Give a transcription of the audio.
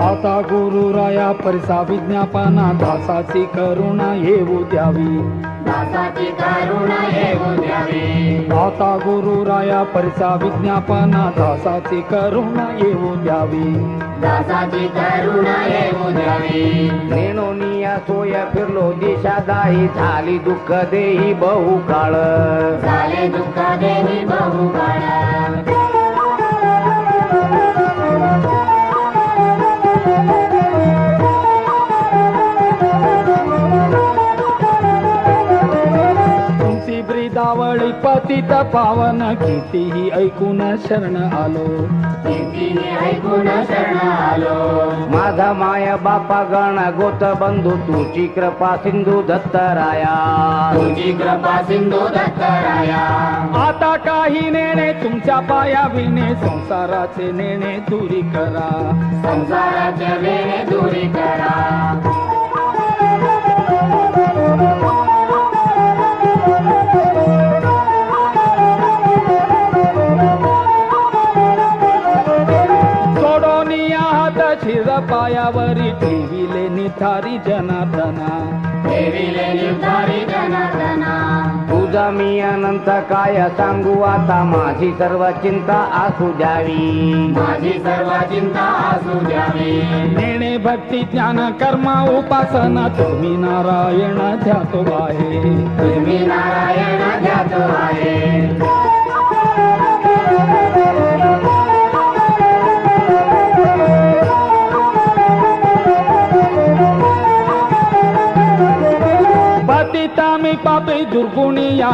आता गुरुराया परिसा विज्ञापना दासाची करुणा येऊ द्यावी, दासाची करुणा येऊ द्यावी। आता गुरुराया परिसा विज्ञापना दासाची करुणा येऊ द्यावी, दासाची करुणा येऊ द्यावी। नेनोनिया सोया फिरलो दिशा दाही झाली दुःख देही बहु काळ, झाले दुःख देही बहु काळ। तुमची ब्रिदावळी पतित पावन कितीही ऐकून शरण आलो, कीर्तीने ऐकून शरण आलो। माझा माया बापा गण गोत बंधू तुझी कृपा सिंधू दत्तराया, तुझी कृपा सिंधू दत्तराया। आता काही नेणे तुमच्या पाया विणे संसाराचे नेणे दुरी करा, संसाराचे वेणे दुरी करा। सोडोनिया हात शिर पायावरी ठेविले निथारी जनार्दना, ठेविले निर्धारी जनार्दना। तुझा मी अनंत काय सांगू आता माझी सर्व चिंता असू द्यावी, माझी सर्व चिंता असू द्यावी। नेणे भक्ती ज्ञान कर्म उपासना तुम्ही नारायण ध्यातो आहे, तुम्ही नारायण ध्यातो आहे। पतिता मी पापी दुर्गुणी या